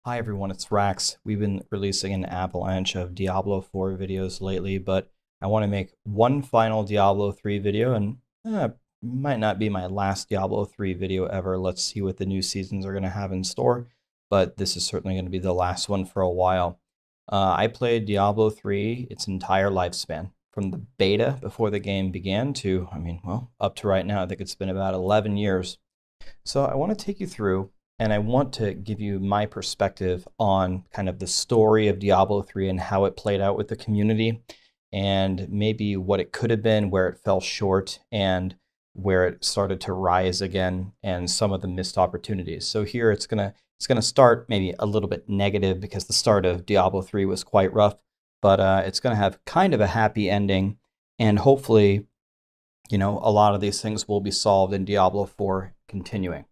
Hi everyone, it's Rax. We've been releasing an avalanche of Diablo 4 videos lately, but I want to make one final Diablo 3 video, and might not be my last Diablo 3 video ever. Let's see what the new seasons are going to have in store, but this is certainly going to be the last one for a while. I played Diablo 3 its entire lifespan, from the beta before the game began to, well, up to right now. I think it's been about 11 years. So I want to take you through, and I want to give you my perspective on kind of the story of Diablo 3 and how it played out with the community, and maybe what it could have been, where it fell short, and where it started to rise again, and some of the missed opportunities. So here it's gonna start maybe a little bit negative because the start of Diablo 3 was quite rough, but it's gonna have kind of a happy ending, and hopefully, a lot of these things will be solved in Diablo 4 continuing.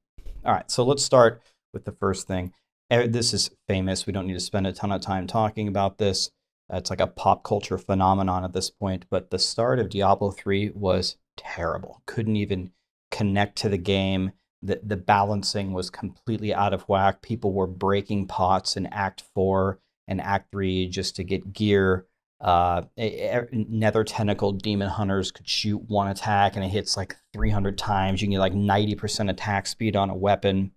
All right, so let's start with the first thing. This is famous. We don't need to spend a ton of time talking about this. It's like a pop culture phenomenon at this point, but the start of Diablo 3 was terrible. Couldn't even connect to the game. The balancing was completely out of whack. People were breaking pots in Act 4 and Act 3 just to get gear. Nether tentacle demon hunters could shoot one attack and it hits like 300 times. You can get like 90% attack speed on a weapon.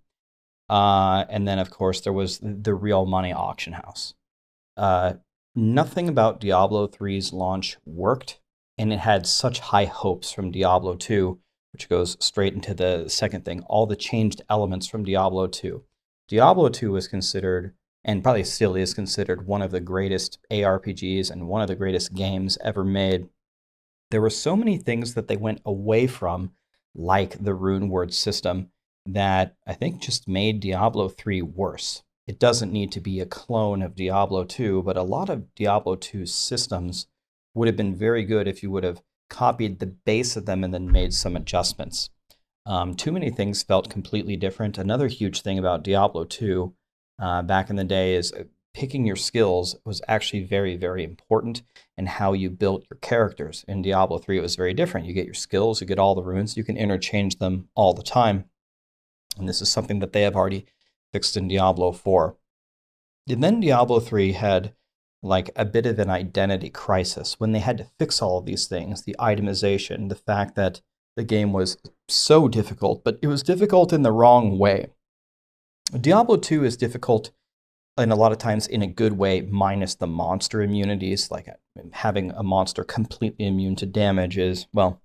And then, of course, there was the real money auction house. Nothing about Diablo 3's launch worked, and it had such high hopes from Diablo 2, which goes straight into the second thing, all the changed elements from Diablo 2. Diablo 2 was considered, and probably still is considered, one of the greatest ARPGs and one of the greatest games ever made. There were so many things that they went away from, like the rune word system, that I think just made Diablo 3 worse. It doesn't need to be a clone of Diablo 2, but a lot of Diablo 2's systems would have been very good if you would have copied the base of them and then made some adjustments. Too many things felt completely different. Another huge thing about Diablo 2 back in the day is picking your skills was actually very, very important, and how you built your characters. In Diablo 3, it was very different. You get your skills, you get all the runes, you can interchange them all the time. And this is something that they have already fixed in Diablo 4. And then Diablo 3 had like a bit of an identity crisis when they had to fix all of these things, the itemization, the fact that the game was so difficult, but it was difficult in the wrong way. Diablo 2 is difficult and a lot of times in a good way, minus the monster immunities. Like having a monster completely immune to damage is, well,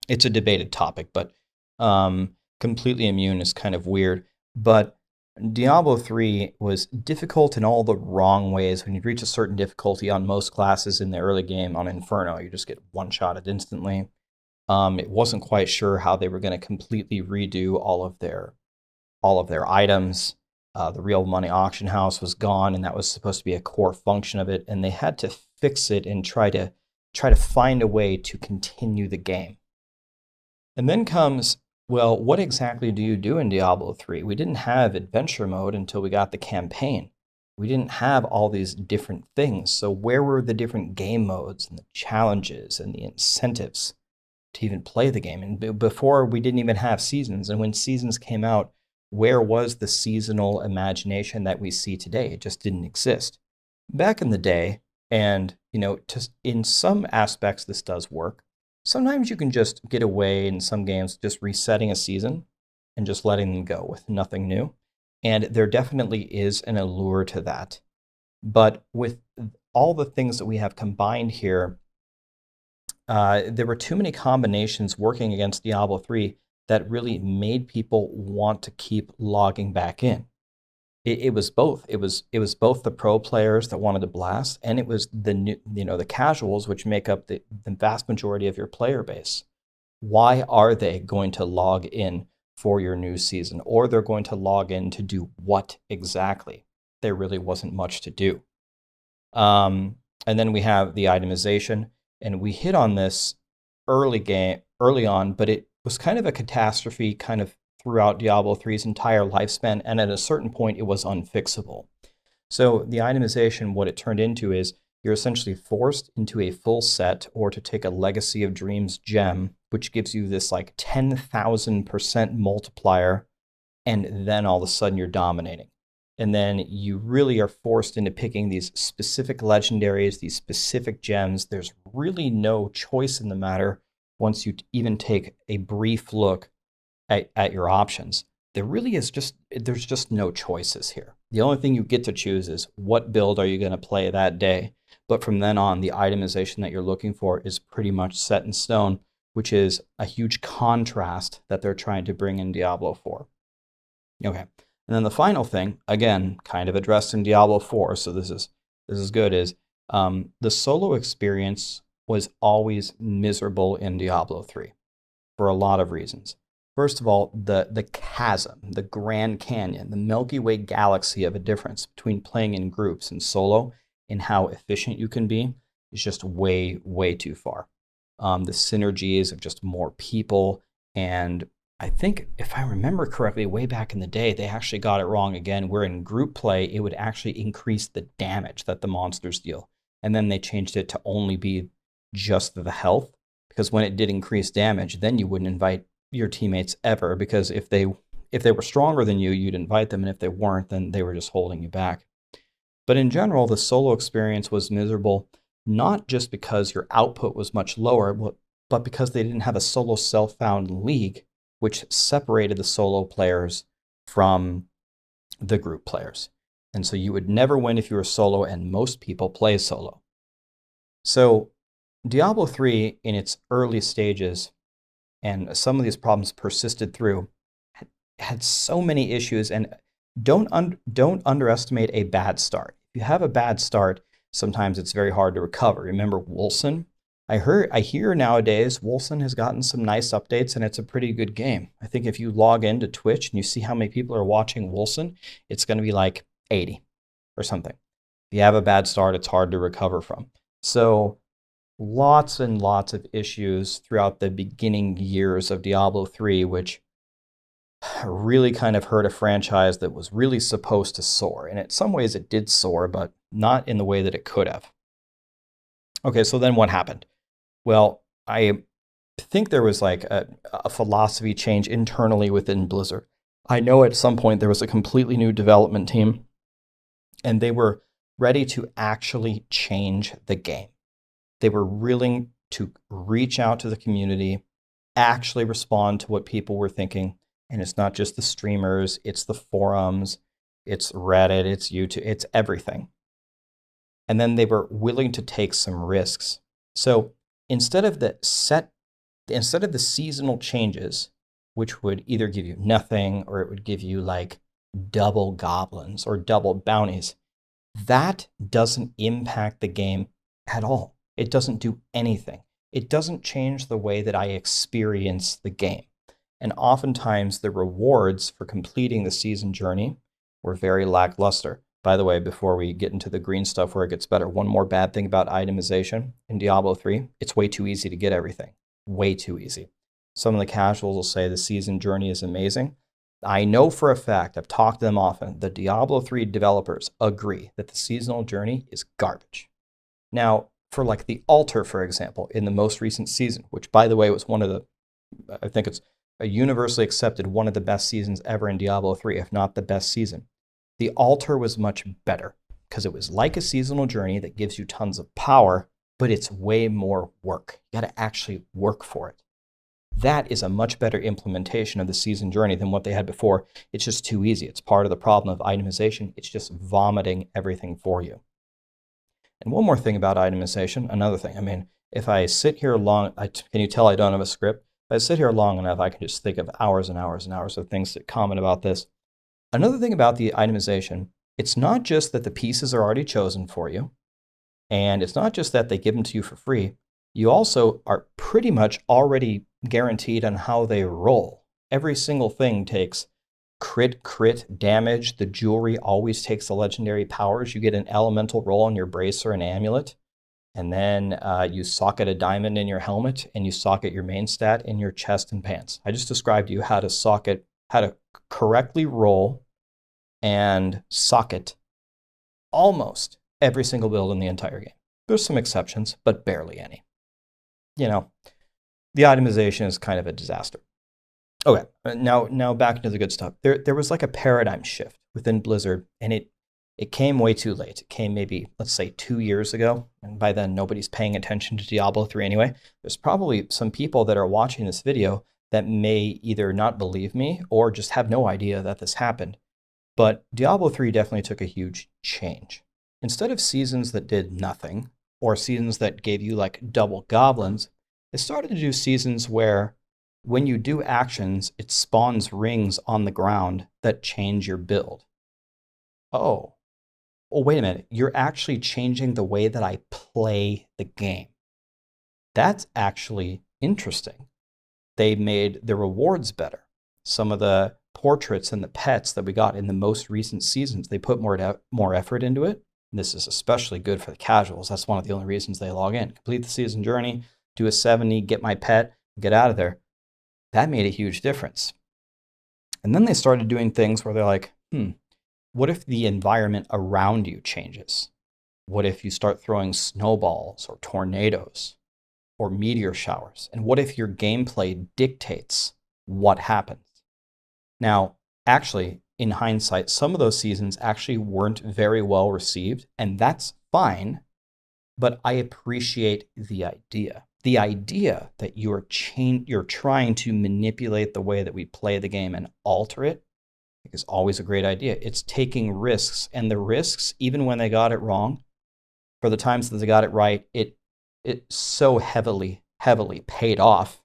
it's a debated topic, but completely immune is kind of weird. But Diablo 3 was difficult in all the wrong ways. When you reach a certain difficulty on most classes in the early game, on Inferno, you just get one-shotted instantly. It wasn't quite sure how they were going to completely redo all of their items. The real money auction house was gone, and that was supposed to be a core function of it, and they had to fix it and try to find a way to continue the game. And then comes, well, what exactly do you do in Diablo 3? We didn't have adventure mode until we got the campaign. We didn't have all these different things. So where were the different game modes and the challenges and the incentives to even play the game? And before, we didn't even have seasons. And when seasons came out, where was the seasonal imagination that we see today? It just didn't exist. Back in the day, and in some aspects this does work. Sometimes you can just get away in some games just resetting a season and just letting them go with nothing new. And there definitely is an allure to that. But with all the things that we have combined here, there were too many combinations working against Diablo 3 that really made people want to keep logging back in. It was both. It was both the pro players that wanted to blast, and it was the casuals, which make up the vast majority of your player base. Why are they going to log in for your new season, or they're going to log in to do what exactly? There really wasn't much to do. And then we have the itemization, and we hit on this early on, but it was kind of a catastrophe kind of throughout Diablo 3's entire lifespan, and at a certain point it was unfixable. So the itemization, what it turned into is you're essentially forced into a full set, or to take a Legacy of Dreams gem, which gives you this like 10,000% multiplier, and then all of a sudden you're dominating. And then you really are forced into picking these specific legendaries, these specific gems. There's really no choice in the matter once you even take a brief look at your options. There's just no choices here. The only thing you get to choose is what build are you going to play that day. But from then on, the itemization that you're looking for is pretty much set in stone, which is a huge contrast that they're trying to bring in Diablo 4. Okay. And then the final thing, again, kind of addressed in Diablo 4, so this is good, is the solo experience was always miserable in Diablo 3 for a lot of reasons. First of all, the chasm, the Grand Canyon, the Milky Way galaxy of a difference between playing in groups and solo and how efficient you can be is just way, way too far. The synergies of just more people, and I think if I remember correctly, way back in the day, they actually got it wrong again, where in group play, it would actually increase the damage that the monsters deal. And then they changed it to only be just the health, because when it did increase damage, then you wouldn't invite your teammates ever, because if they were stronger than you, you'd invite them, and if they weren't, then they were just holding you back. But in general, the solo experience was miserable, not just because your output was much lower, but because they didn't have a solo self-found league, which separated the solo players from the group players. And so you would never win if you were solo, and most people play solo. So Diablo 3, in its early stages, and some of these problems persisted through, had so many issues, and don't underestimate a bad start. If you have a bad start, sometimes it's very hard to recover. Remember Wolcen? I hear nowadays Wolcen has gotten some nice updates, and it's a pretty good game. I think if you log into Twitch and you see how many people are watching Wolcen, it's going to be like 80 or something. If you have a bad start, it's hard to recover from. So lots and lots of issues throughout the beginning years of Diablo 3, which really kind of hurt a franchise that was really supposed to soar. And in some ways it did soar, but not in the way that it could have. Okay, so then what happened? Well, I think there was like a philosophy change internally within Blizzard. I know at some point there was a completely new development team, and they were ready to actually change the game. They were willing to reach out to the community, actually respond to what people were thinking. And it's not just the streamers, it's the forums, it's Reddit, it's YouTube, it's everything. And then they were willing to take some risks. So instead of the seasonal changes, which would either give you nothing or it would give you like double goblins or double bounties, that doesn't impact the game at all. It doesn't do anything. It doesn't change the way that I experience the game. And oftentimes the rewards for completing the season journey were very lackluster. By the way, before we get into the green stuff where it gets better, one more bad thing about itemization in Diablo 3, it's way too easy to get everything. Way too easy. Some of the casuals will say the season journey is amazing. I know for a fact, I've talked to them often, the Diablo 3 developers agree that the seasonal journey is garbage. Now, for like the altar, for example, in the most recent season, which by the way was one of the, I think it's a universally accepted one of the best seasons ever in Diablo 3, if not the best season. The altar was much better because it was like a seasonal journey that gives you tons of power, but it's way more work. You got to actually work for it. That is a much better implementation of the season journey than what they had before. It's just too easy. It's part of the problem of itemization. It's just vomiting everything for you. And one more thing about itemization, another thing. I mean, if I sit here long, can you tell I don't have a script? If I sit here long enough, I can just think of hours and hours and hours of things to comment about this. Another thing about the itemization, it's not just that the pieces are already chosen for you, and it's not just that they give them to you for free. You also are pretty much already guaranteed on how they roll. Every single thing takes crit damage. The jewelry always takes the legendary powers. You get an elemental roll on your brace or an amulet, and then you socket a diamond in your helmet, and you socket your main stat in your chest and pants. I just described to you how to correctly roll and socket almost every single build in the entire game. There's some exceptions, but barely any. You know, the itemization is kind of a disaster. Okay, now back into the good stuff. There was like a paradigm shift within Blizzard, and it came way too late. It came maybe, let's say, 2 years ago, and by then nobody's paying attention to Diablo 3 anyway. There's probably some people that are watching this video that may either not believe me or just have no idea that this happened. But Diablo 3 definitely took a huge change. Instead of seasons that did nothing, or seasons that gave you like double goblins, they started to do seasons where when you do actions, it spawns rings on the ground that change your build. Oh, wait a minute. You're actually changing the way that I play the game. That's actually interesting. They made the rewards better. Some of the portraits and the pets that we got in the most recent seasons, they put more effort into it. This is especially good for the casuals. That's one of the only reasons they log in. Complete the season journey, do a 70, get my pet, get out of there. That made a huge difference. And then they started doing things where they're like, what if the environment around you changes? What if you start throwing snowballs or tornadoes or meteor showers? And what if your gameplay dictates what happens? Now, actually, in hindsight, some of those seasons actually weren't very well received, and that's fine, but I appreciate the idea. The idea that you're trying to manipulate the way that we play the game and alter it is always a great idea. It's taking risks, and the risks, even when they got it wrong, for the times that they got it right, it so heavily paid off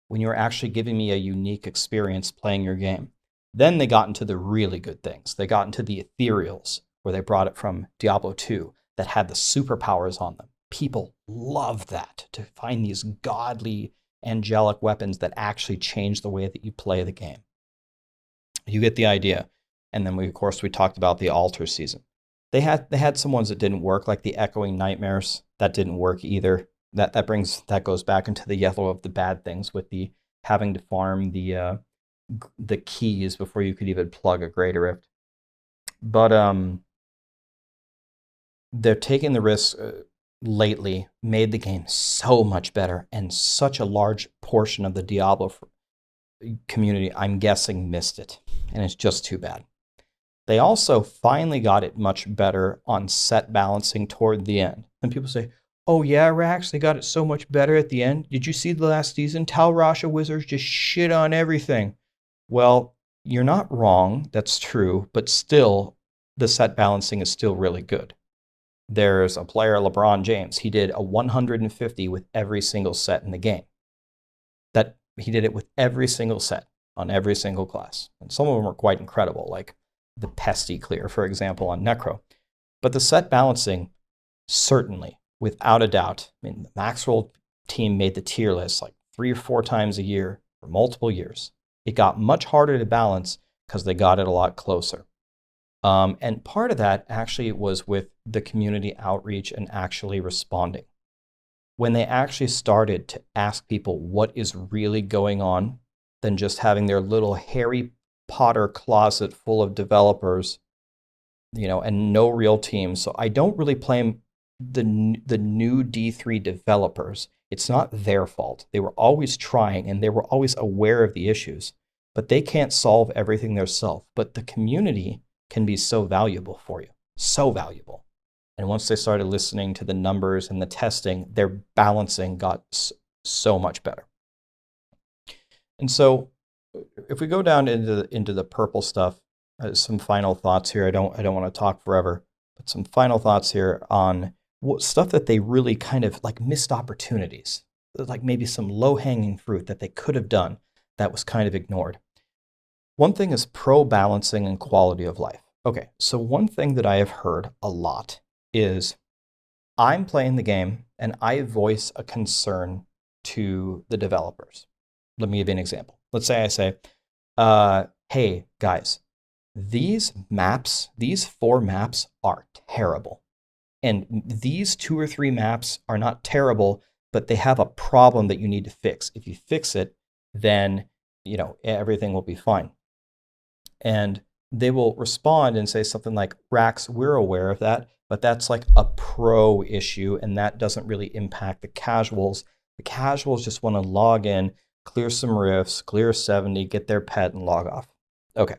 when you're actually giving me a unique experience playing your game. Then they got into the really good things. They got into the ethereals, where they brought it from Diablo 2 that had the superpowers on them. People love that, to find these godly angelic weapons that actually change the way that you play the game. You get the idea. And then we talked about the altar season. They had some ones that didn't work, like the echoing nightmares. That didn't work either. That goes back into the yellow of the bad things with the having to farm the keys before you could even plug a Greater Rift. But they're taking the risk lately, made the game so much better, and such a large portion of the Diablo community, I'm guessing, missed it, and it's just too bad. They also finally got it much better on set balancing toward the end. And people say, oh yeah, Rax, they got it so much better at the end. Did you see the last season? Tal Rasha Wizards just shit on everything. Well, you're not wrong, that's true, but still, the set balancing is still really good. There's a player, LeBron James, he did a 150 with every single set in the game. That he did it with every single set on every single class. And some of them are quite incredible, like the Pesty Clear, for example, on Necro. But the set balancing, certainly, without a doubt, I mean, the Maxroll team made the tier list like 3 or 4 times a year for multiple years. It got much harder to balance because they got it a lot closer. And part of that actually was with the community outreach and actually responding. When they actually started to ask people what is really going on, than just having their little Harry Potter closet full of developers, and no real team. So I don't really blame the new D3 developers. It's not their fault. They were always trying, and they were always aware of the issues, but they can't solve everything themselves. But the community can be so valuable for you, so valuable. And once they started listening to the numbers and the testing, their balancing got so much better. And so if we go down into the purple stuff, some final thoughts here. I don't want to talk forever, but some final thoughts here on stuff that they really kind of like missed opportunities, like maybe some low-hanging fruit that they could have done that was kind of ignored. One thing is pro-balancing and quality of life. Okay, so one thing that I have heard a lot is I'm playing the game and I voice a concern to the developers. Let me give you an example. Let's say I say, hey guys, these 4 maps are terrible. And these 2 or 3 maps are not terrible, but they have a problem that you need to fix. If you fix it, then everything will be fine. And they will respond and say something like, Rax, we're aware of that, but that's like a pro issue, and that doesn't really impact the casuals. The casuals just want to log in, clear some rifts, clear 70, get their pet, and log off. Okay,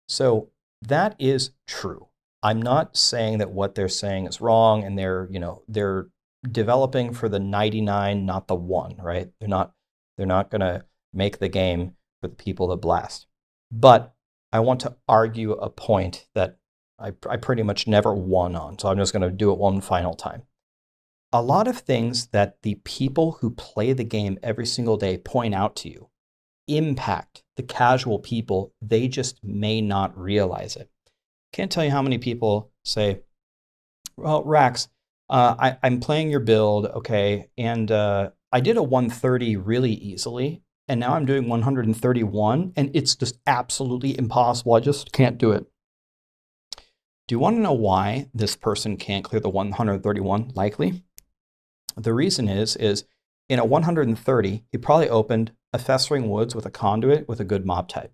so that is true. I'm not saying that what they're saying is wrong, and they're developing for the 99, not the 1, right? They're not going to make the game for the people that blast. But I want to argue a point that I pretty much never won on, so I'm just going to do it one final time. A lot of things that the people who play the game every single day point out to you impact the casual people. They just may not realize it. Can't tell you how many people say, well, Rax, I'm playing your build, okay, and I did a 130 really easily, and now I'm doing 131, and it's just absolutely impossible. I just can't do it. Do you want to know why this person can't clear the 131? Likely. The reason is in a 130, he probably opened a Festering Woods with a Conduit with a good mob type.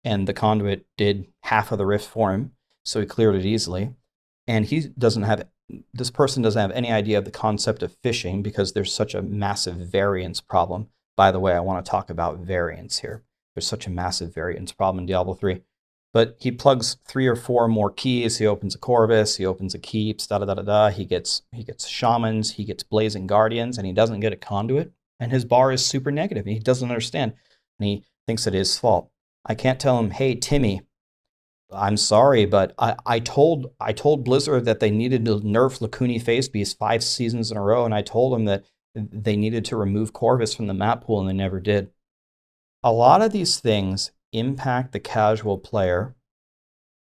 And the Conduit did half of the rift for him, so he cleared it easily. And this person doesn't have any idea of the concept of fishing because there's such a massive variance problem. By the way, I want to talk about variance here. There's such a massive variance problem in Diablo 3. But he plugs 3 or 4 more keys. He opens a Corvus, he opens a Keeps, He gets Shamans, he gets Blazing Guardians, and he doesn't get a Conduit. And his bar is super negative, and he doesn't understand. And he thinks it is his fault. I can't tell him, hey, Timmy, I'm sorry, but I told Blizzard that they needed to nerf Lacuni Phase Beast 5 seasons in a row, and I told them that they needed to remove Corvus from the map pool, and they never did. A lot of these things impact the casual player.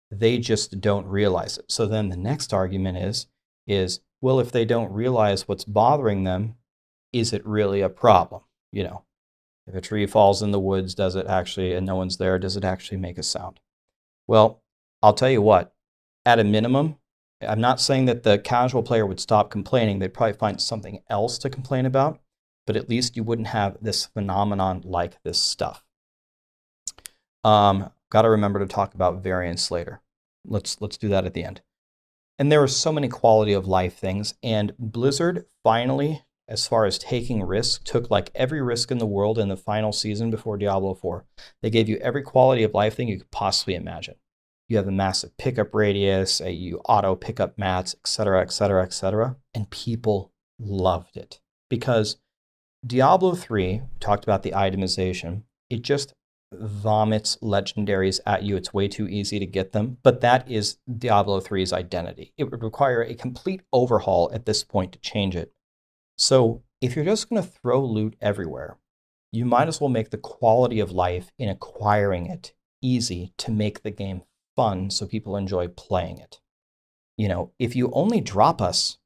They just don't realize it. So then the next argument is, well, if they don't realize what's bothering them, is it really a problem? If a tree falls in the woods, does it actually, and no one's there, does it actually make a sound? Well, I'll tell you what, at a minimum, I'm not saying that the casual player would stop complaining. They'd probably find something else to complain about, but at least you wouldn't have this phenomenon like this stuff. Got to remember to talk about variance later. Let's do that at the end. And there are so many quality of life things, and Blizzard finally, as far as taking risks, took like every risk in the world in the final season before Diablo 4. They gave you every quality of life thing you could possibly imagine. You have a massive pickup radius, you auto pickup mats, etc., etc., etc., and people loved it because Diablo 3 talked about the itemization. It just vomits legendaries at you. It's way too easy to get them, but that is Diablo 3's identity. It would require a complete overhaul at this point to change it. So if you're just going to throw loot everywhere, you might as well make the quality of life in acquiring it easy to make the game fun so people enjoy playing it. If you only drop us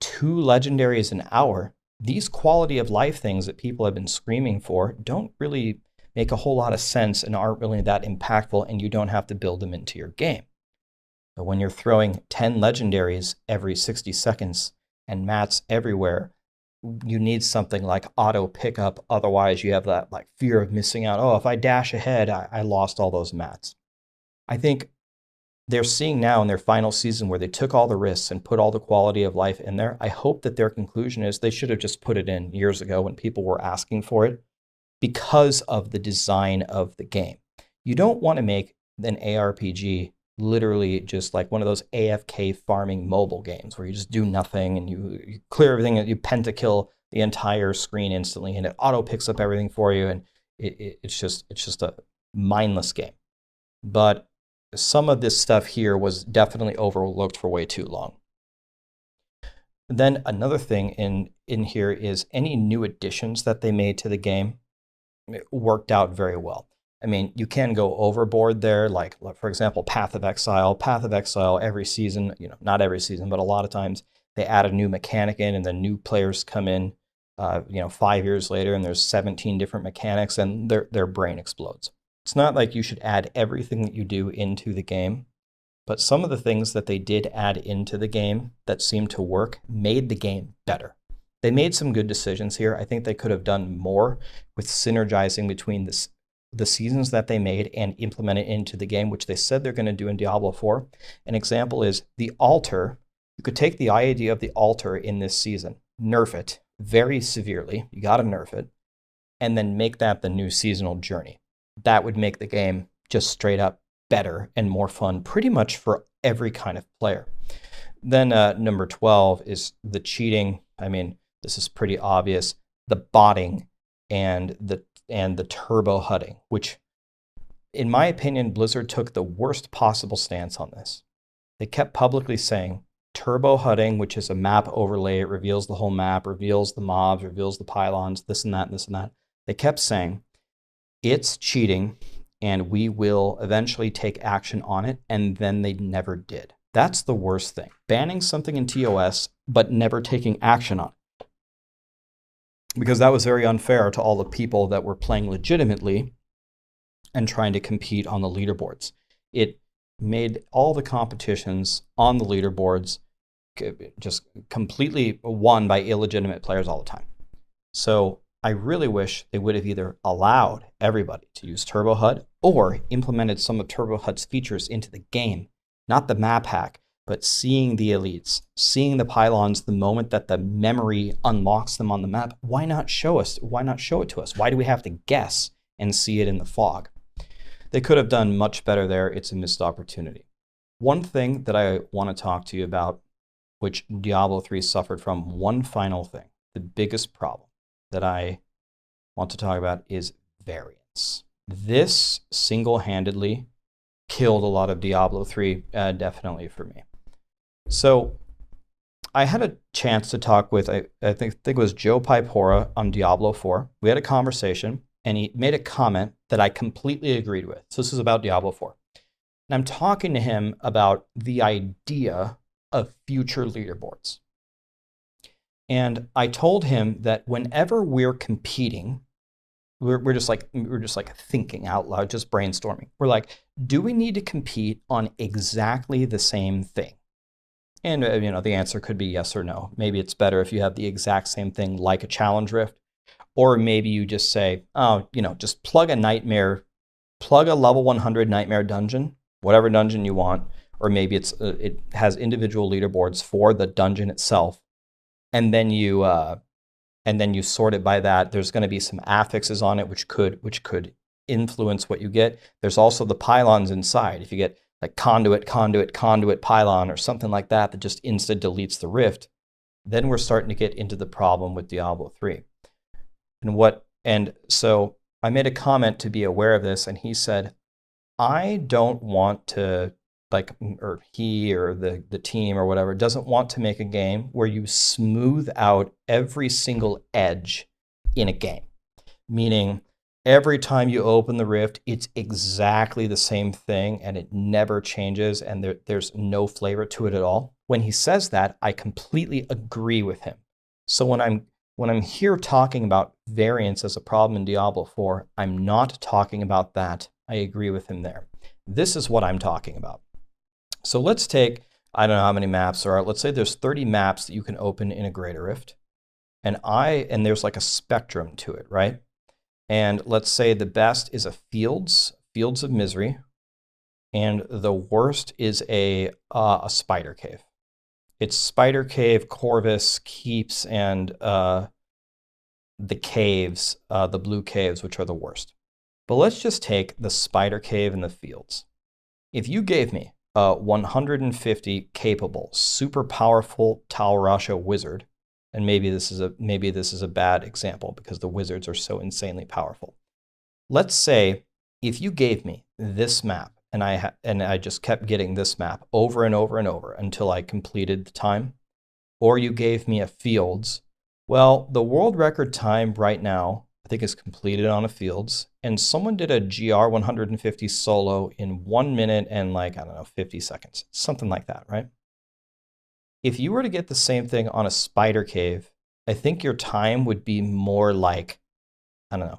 2 legendaries an hour, these quality of life things that people have been screaming for don't really make a whole lot of sense and aren't really that impactful, and you don't have to build them into your game. But when you're throwing 10 legendaries every 60 seconds and mats everywhere, you need something like auto pickup. Otherwise, you have that like fear of missing out. Oh, if I dash ahead, I lost all those mats. I think they're seeing now in their final season where they took all the risks and put all the quality of life in there. I hope that their conclusion is they should have just put it in years ago when people were asking for it because of the design of the game. You don't want to make an ARPG literally just like one of those AFK farming mobile games where you just do nothing and you clear everything and you pentakill the entire screen instantly and it auto picks up everything for you, and it's just a mindless game. But some of this stuff here was definitely overlooked for way too long. Then another thing in here is any new additions that they made to the game worked out very well. I mean, you can go overboard there, like for example, Path of Exile. Path of Exile every season, not every season, but a lot of times they add a new mechanic in and then new players come in, 5 years later and there's 17 different mechanics and their brain explodes. It's not like you should add everything that you do into the game, but some of the things that they did add into the game that seemed to work made the game better. They made some good decisions here. I think they could have done more with synergizing between the seasons that they made and implement it into the game, which they said they're going to do in Diablo 4. An example is the altar. You could take the idea of the altar in this season, nerf it very severely. You got to nerf it. and then make that the new seasonal journey. That would make the game just straight up better and more fun pretty much for every kind of player. Then number 12 is the cheating. I mean, this is pretty obvious. The botting and the turbo HUDing, which in my opinion, Blizzard took the worst possible stance on this. They kept publicly saying turbo HUDing, which is a map overlay, it reveals the whole map, reveals the mobs, reveals the pylons, this and that, and this and that. They kept saying it's cheating and we will eventually take action on it, and then they never did. That's the worst thing. Banning something in TOS, but never taking action on it. Because that was very unfair to all the people that were playing legitimately and trying to compete on the leaderboards. It made all the competitions on the leaderboards just completely won by illegitimate players all the time. So I really wish they would have either allowed everybody to use Turbo HUD or implemented some of Turbo HUD's features into the game. Not the map hack, but seeing the elites, seeing the pylons the moment that the memory unlocks them on the map. Why not show us? Why not show it to us? Why do we have to guess and see it in the fog? They could have done much better there. It's a missed opportunity. One thing that I want to talk to you about, which Diablo 3 suffered from, one final thing, the biggest problem that I want to talk about is variance. This single-handedly killed a lot of Diablo 3, definitely for me. So I had a chance to talk with, I think it was Joe Pipora on Diablo 4. We had a conversation, and he made a comment that I completely agreed with. So this is about Diablo 4. And I'm talking to him about the idea of future leaderboards. And I told him that whenever we're competing, we're just like thinking out loud, just brainstorming. We're like, do we need to compete on exactly the same thing? And the answer could be yes or no. Maybe it's better if you have the exact same thing, like a challenge rift, or maybe you just say, oh, just plug a nightmare, plug a level 100 nightmare dungeon, whatever dungeon you want, or maybe it has individual leaderboards for the dungeon itself, and then you sort it by that. There's going to be some affixes on it, which could influence what you get. There's also the pylons inside. If you get like conduit, pylon, or something like that that just insta deletes the rift, then we're starting to get into the problem with Diablo 3. And so I made a comment to be aware of this, and he said, I don't want to, or he or the team or whatever doesn't want to make a game where you smooth out every single edge in a game. Meaning every time you open the rift, it's exactly the same thing and it never changes and there's no flavor to it at all. When he says that, I completely agree with him. So when I'm here talking about variance as a problem in Diablo 4, I'm not talking about that. I agree with him there. This is what I'm talking about. So let's take, I don't know how many maps there are. Let's say there's 30 maps that you can open in a Greater Rift. And there's like a spectrum to it, right? And let's say the best is a Fields of Misery, and the worst is a Spider Cave. It's Spider Cave, Corvus, Keeps, and the caves, the blue caves, which are the worst. But let's just take the Spider Cave and the Fields. If you gave me a 150 capable, super powerful Tal Rasha wizard, and maybe this is a bad example because the wizards are so insanely powerful. Let's say if you gave me this map and I just kept getting this map over and over and over until I completed the time, or you gave me a Fields, well, the world record time right now I think is completed on a Fields, and someone did a GR 150 solo in 1 minute and 50 seconds, something like that, right? If you were to get the same thing on a Spider Cave, I think your time would be more like 10,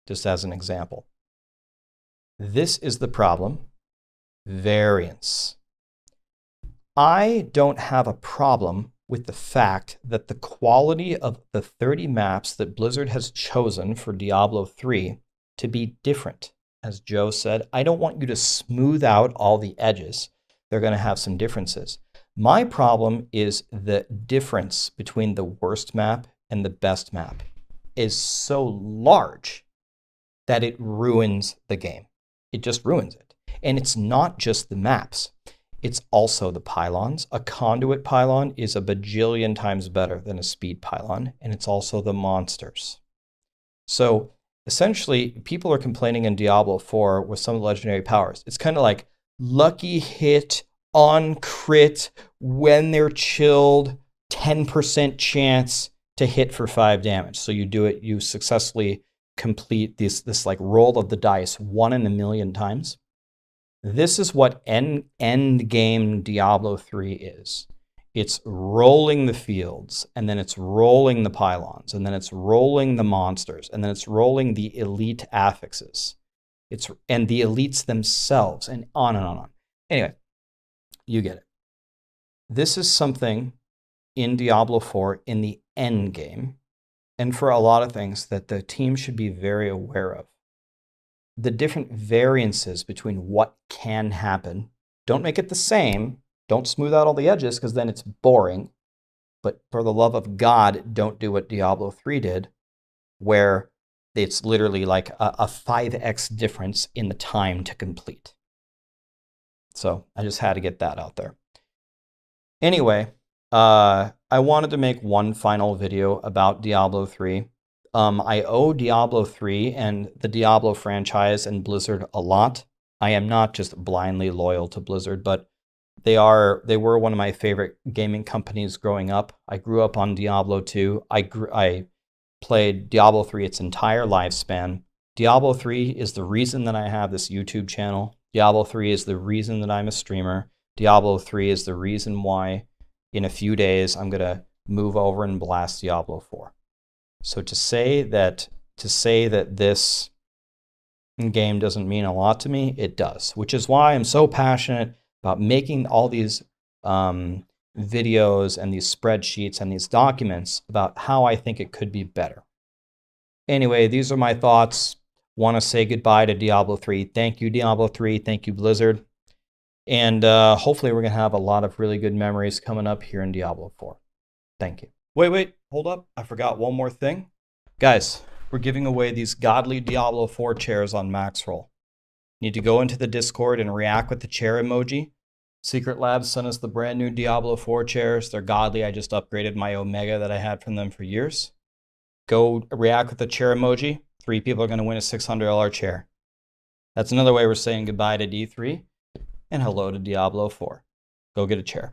just as an example. This is the problem. Variance. I don't have a problem with the fact that the quality of the 30 maps that Blizzard has chosen for Diablo 3 to be different. As Joe said, I don't want you to smooth out all the edges. They're going to have some differences. My problem is the difference between the worst map and the best map is so large that it ruins the game. It just ruins it. And it's not just the maps. It's also the pylons. A conduit pylon is a bajillion times better than a speed pylon, and it's also the monsters. So essentially, people are complaining in Diablo 4 with some legendary powers. It's kind of like lucky hit on crit when they're chilled, 10% chance to hit for 5 damage. So you do it, you successfully complete this like roll of the dice 1 in a million times. This is what end game Diablo 3 is. It's rolling the fields, and then it's rolling the pylons, and then it's rolling the monsters, and then it's rolling the elite affixes. And the elites themselves, and on and on and on. Anyway, you get it. This is something in Diablo 4 in the end game, and for a lot of things that the team should be very aware of. The different variances between what can happen. Don't make it the same. Don't smooth out all the edges, because then it's boring. But for the love of God, don't do what Diablo 3 did, where it's literally like a 5x difference in the time to complete. So I just had to get that out there. Anyway, I wanted to make one final video about Diablo 3. I owe Diablo 3 and the Diablo franchise and Blizzard a lot. I am not just blindly loyal to Blizzard, but they were one of my favorite gaming companies growing up. I grew up on Diablo 2. I played Diablo 3 its entire lifespan. Diablo 3 is the reason that I have this YouTube channel. Diablo 3 is the reason that I'm a streamer. Diablo 3 is the reason why in a few days I'm going to move over and blast Diablo 4. So to say that this game doesn't mean a lot to me, it does, which is why I'm so passionate about making all these videos and these spreadsheets and these documents about how I think it could be better. Anyway, these are my thoughts. Want to say goodbye to Diablo 3. Thank you, Diablo 3. Thank you, Blizzard. And hopefully we're going to have a lot of really good memories coming up here in Diablo 4. Thank you. Wait, hold up. I forgot one more thing. Guys, we're giving away these godly Diablo 4 chairs on Maxroll. You need to go into the Discord and react with the chair emoji. Secretlab sent us the brand new Diablo 4 chairs. They're godly. I just upgraded my Omega that I had from them for years. Go react with the chair emoji. 3 people are going to win a $600 chair. That's another way we're saying goodbye to D3 and hello to Diablo 4. Go get a chair.